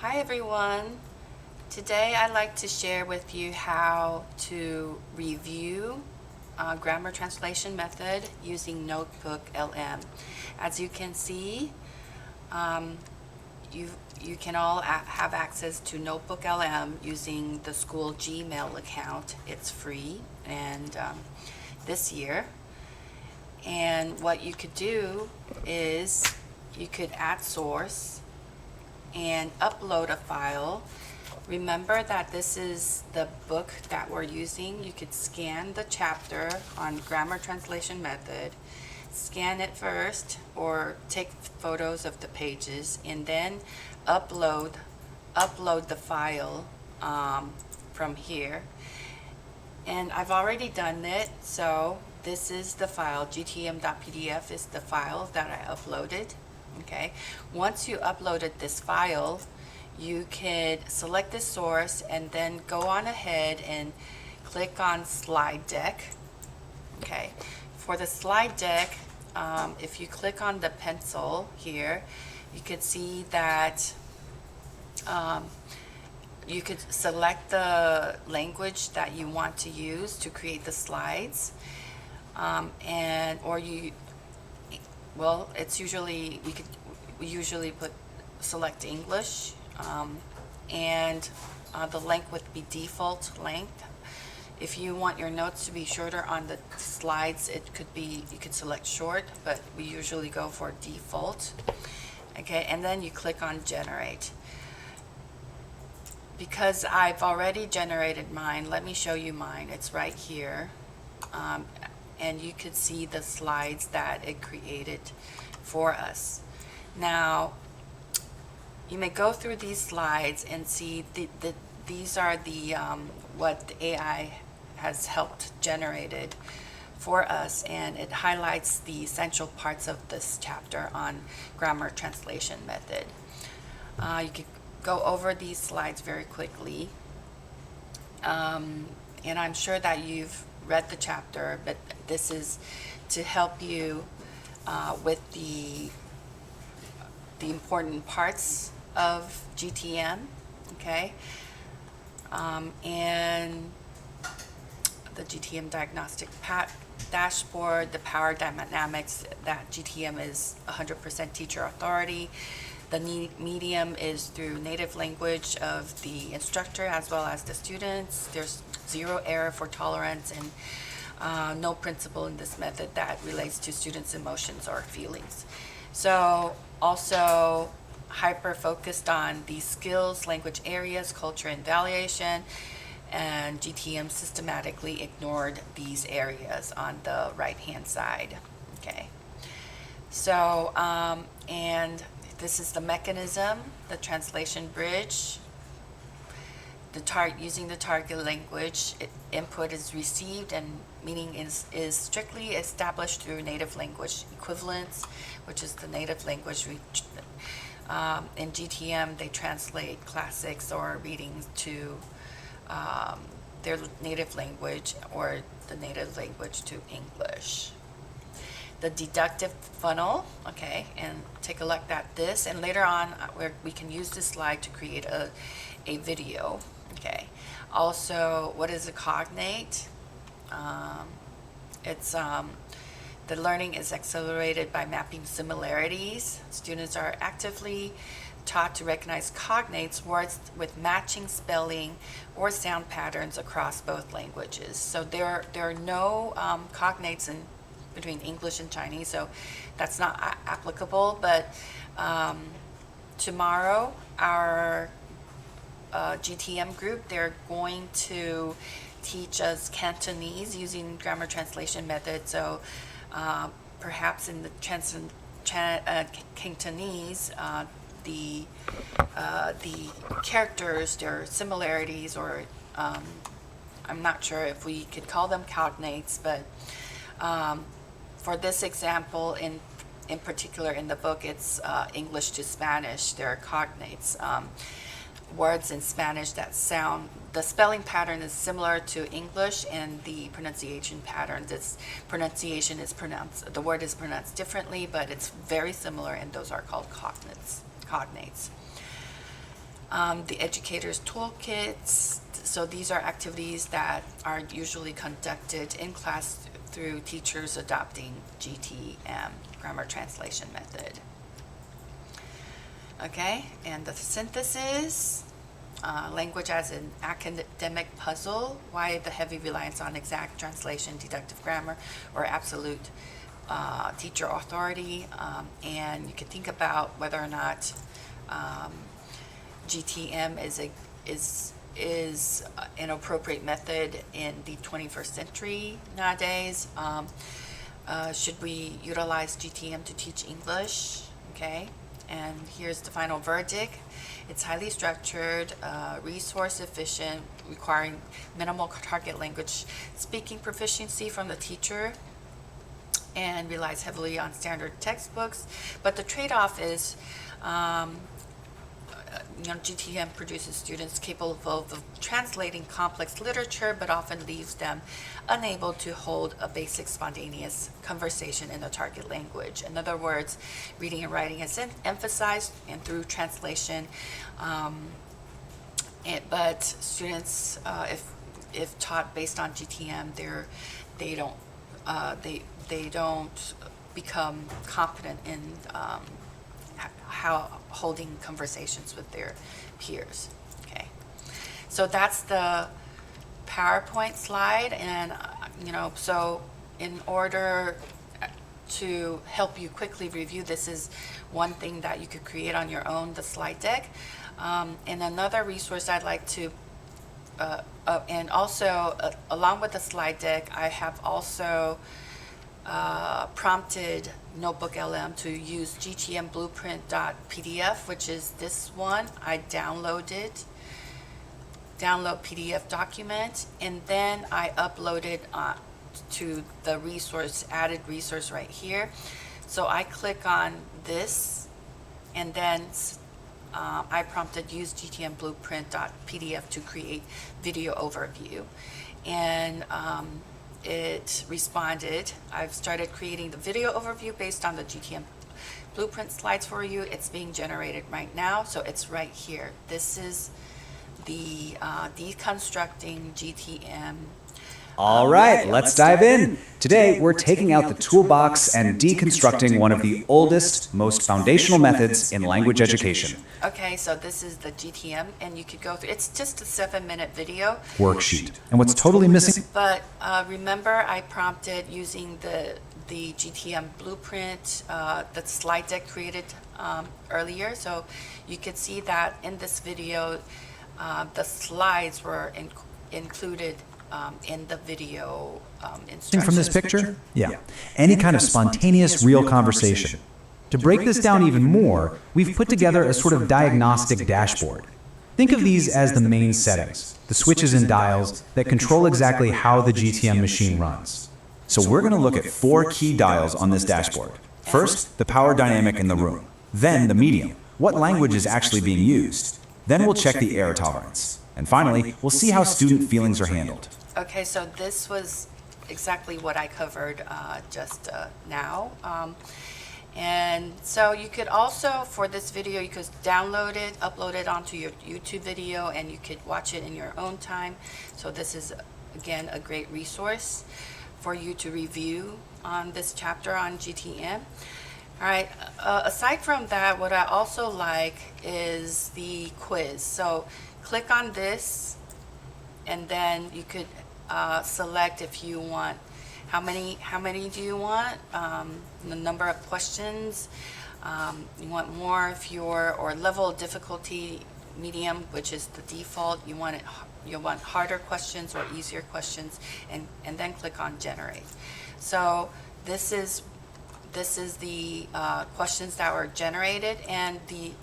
Hi everyone. Today I'd like to share with you how to review grammar translation method using NotebookLM. As you can see, um, you can all have access to NotebookLM using the school Gmail account. It's free and this year. And what you could do is you could add source and upload a file. Remember that this is the book that we're using. You could scan the chapter on grammar translation method, scan it first or take photos of the pages and then upload the file from here. And I've already done it, so this is the file. gtm.pdf is the file that I uploaded. Okay, once you uploaded this file, you could select the source and then go on ahead and click on slide deck. Okay, for the slide deck, if you click on the pencil here, you could see that you could select the language that you want to use to create the slides, it's usually we usually select English, and the length would be default length. If you want your notes to be shorter on the slides, you could select short, but we usually go for default. Okay, and then you click on generate. Because I've already generated mine, let me show you mine. It's right here. And you could see the slides that it created for us. Now, you may go through these slides and see these are what the AI has helped generated for us, and it highlights the essential parts of this chapter on grammar translation method. You could go over these slides very quickly, and I'm sure that you've read the chapter, but this is to help you with the important parts of GTM, okay, and the GTM diagnostic dashboard, the power dynamics, that GTM is 100% teacher authority. The medium is through native language of the instructor as well as the students. There's zero error for tolerance and no principle in this method that relates to students' emotions or feelings. So also hyper focused on these skills, language areas, culture and valuation, and GTM systematically ignored these areas on the right hand side. Okay, so and this is the mechanism, the translation bridge. Using the target language, input is received and meaning is strictly established through native language equivalence, which is the native language. In GTM, they translate classics or readings to their native language or the native language to English. The deductive funnel, okay, and take a look at this, and later on we can use this slide to create a video. Okay, also, what is a cognate? It's the learning is accelerated by mapping similarities. Students are actively taught to recognize cognates, words with matching spelling or sound patterns across both languages. So there are no cognates in between English and Chinese, so that's not applicable. But tomorrow, our GTM group, they're going to teach us Cantonese using grammar translation method. So perhaps in the Cantonese, the characters, their similarities, or I'm not sure if we could call them cognates, but for this example, in particular in the book, it's English to Spanish. There are cognates. Words in Spanish that sound, the spelling pattern is similar to English, and the pronunciation pattern, the word is pronounced differently, but it's very similar, and those are called cognates. The educator's toolkits. So these are activities that are usually conducted in class through teachers adopting GTM, grammar translation method. Okay, and the synthesis, language as an academic puzzle, why the heavy reliance on exact translation, deductive grammar, or absolute teacher authority, and you can think about whether or not GTM is an appropriate method in the 21st century nowadays. Should we utilize GTM to teach English? Okay, and here's the final verdict. It's highly structured, resource efficient, requiring minimal target language speaking proficiency from the teacher, and relies heavily on standard textbooks. But the trade-off is GTM produces students capable of translating complex literature, but often leaves them unable to hold a basic spontaneous conversation in the target language. In other words, reading and writing is emphasized and through translation, but students, if taught based on GTM, they don't become confident in how holding conversations with their peers. Okay, so that's the PowerPoint slide, and so in order to help you quickly review, this is one thing that you could create on your own, the slide deck. And another resource I'd like to and also along with the slide deck, I have also prompted NotebookLM to use gtmblueprint.pdf, which is this one. I download PDF document, and then I upload it to the added resource right here. So I click on this, and then I prompted use gtmblueprint.pdf to create video overview, and it responded. I've started creating the video overview based on the GTM blueprint slides for you. It's being generated right now, so it's right here. This is the deconstructing GTM. All right, let's dive in. Today, we're taking out the toolbox and deconstructing one of the oldest, most foundational methods in language education. Okay, so this is the GTM, and you could go through, it's just a 7-minute video. Worksheet. And what's totally missing? But remember, I prompted using the GTM blueprint, the slide deck created earlier. So you could see that in this video, the slides were included in the video instructions. From this picture? Yeah. Any kind of spontaneous, real conversation. To break this down even more, we've put together a sort of diagnostic dashboard. Think of these as the main settings, the switches and dials that control exactly how the GTM machine runs. So we're going to look at 4 key dials on this dashboard. First, the power dynamic in the room. Then the medium, what language is actually being used. Then we'll check the error tolerance. And finally, we'll see how student feelings are handled. Okay, so this was exactly what I covered just now. And so you could also, for this video, you could download it, upload it onto your YouTube video, and you could watch it in your own time. So this is, again, a great resource for you to review on this chapter on GTM. All right, aside from that, what I also like is the quiz. So click on this, and then you could select if you want, how many do you want, the number of questions, you want more if or level of difficulty, medium, which is the default, you want harder questions or easier questions, and then click on generate. So this is the questions that were generated, and the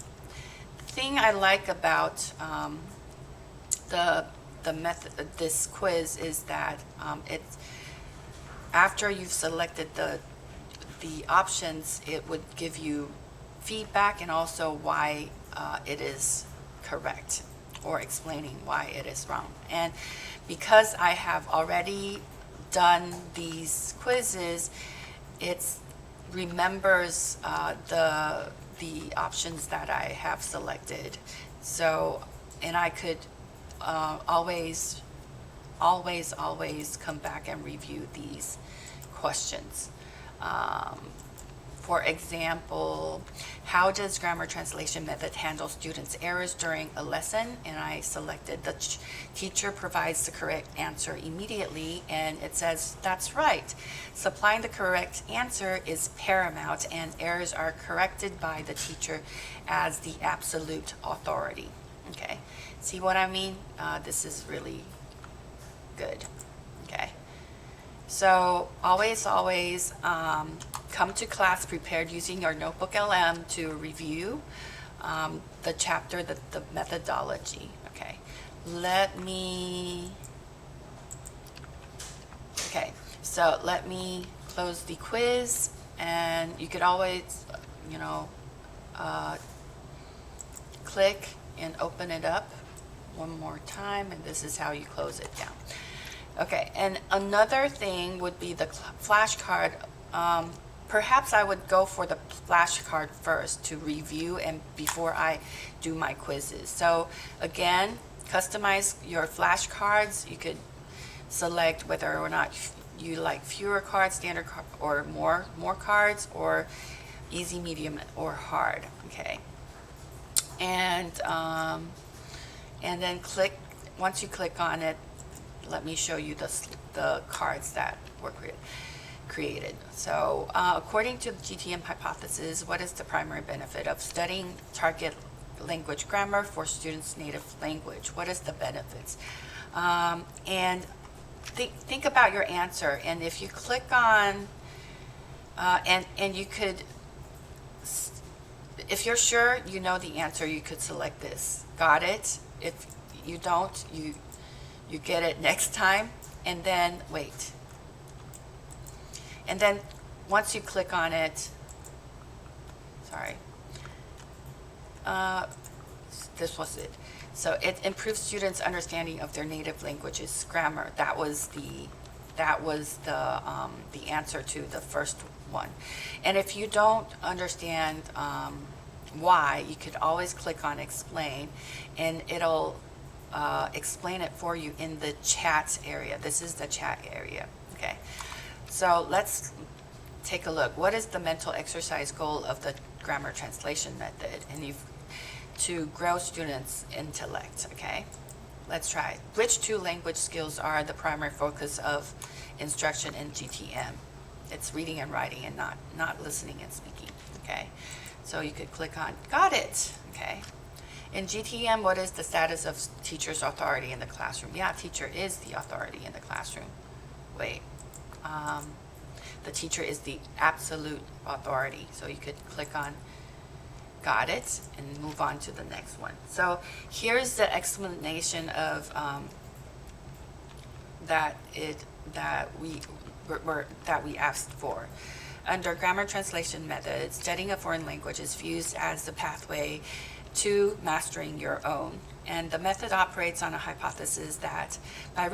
thing I like about the method, this quiz, is that it's after you've selected the options, it would give you feedback and also why it is correct, or explaining why it is wrong. And because I have already done these quizzes, it remembers the the options that I have selected. So, and I could always come back and review these questions. For example, how does grammar translation method handle students' errors during a lesson? And I selected the teacher provides the correct answer immediately, and it says that's right. Supplying the correct answer is paramount, and errors are corrected by the teacher as the absolute authority. Okay, see what I mean? This is really good. Okay. So always come to class prepared using your NotebookLM to review the chapter, the methodology. Okay, so let me close the quiz, and you could always, click and open it up one more time, and this is how you close it down. Okay, and another thing would be the flashcard. Perhaps I would go for the flashcard first to review and before I do my quizzes. So again, customize your flashcards. You could select whether or not you like fewer cards, standard card, or more cards, or easy, medium, or hard. Okay, and then once you click on it, let me show you the cards that were created. So according to the GTM hypothesis, what is the primary benefit of studying target language grammar for students' native language? What is the benefits? And think about your answer. And if you click on, and you could, if you're sure you know the answer, you could select this. Got it? If you don't, you get it next time, and then wait. And then once you click on it, this was it. So it improves students' understanding of their native language's grammar. That was the answer to the first one. And if you don't understand why, you could always click on explain, and it'll explain it for you in the chat area. This is the chat area. Okay, so let's take a look. What is the mental exercise goal of the grammar translation method? And to grow students' intellect. Okay, let's try it. Which two language skills are the primary focus of instruction in GTM? It's reading and writing, and not listening and speaking. Okay, so you could click on got it. Okay. In GTM, what is the status of teacher's authority in the classroom? Yeah, teacher is the authority in the classroom. Wait, the teacher is the absolute authority. So you could click on got it and move on to the next one. So here's the explanation of that we asked for. Under grammar translation method, studying a foreign language is viewed as the pathway to mastering your own. And the method operates on a hypothesis that by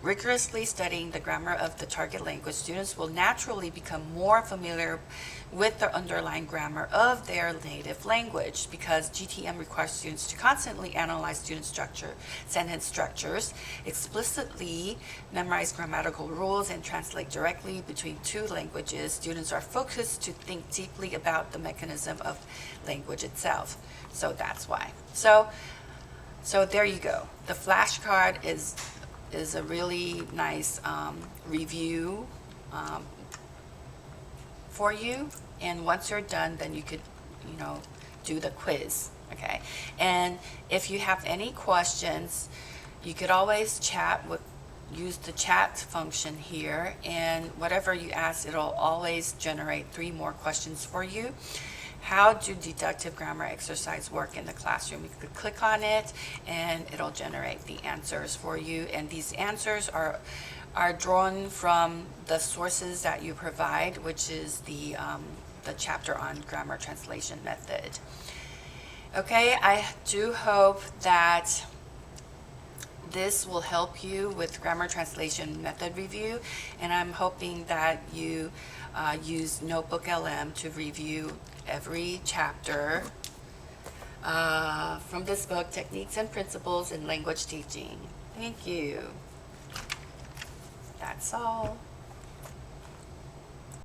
rigorously studying the grammar of the target language, students will naturally become more familiar with the underlying grammar of their native language, because GTM requires students to constantly analyze sentence structures, explicitly memorize grammatical rules, and translate directly between two languages. Students are focused to think deeply about the mechanism of language itself. So that's why. So there you go. The flashcard is a really nice review for you. And once you're done, then you could, do the quiz. Okay. And if you have any questions, you could always use the chat function here, and whatever you ask, it'll always generate 3 more questions for you. How do deductive grammar exercise work in the classroom? You could click on it and it'll generate the answers for you. And these answers are drawn from the sources that you provide, which is the chapter on grammar translation method. Okay, I do hope that this will help you with grammar translation method review, and I'm hoping that you use NotebookLM to review every chapter from this book, Techniques and Principles in Language Teaching. Thank you. That's all.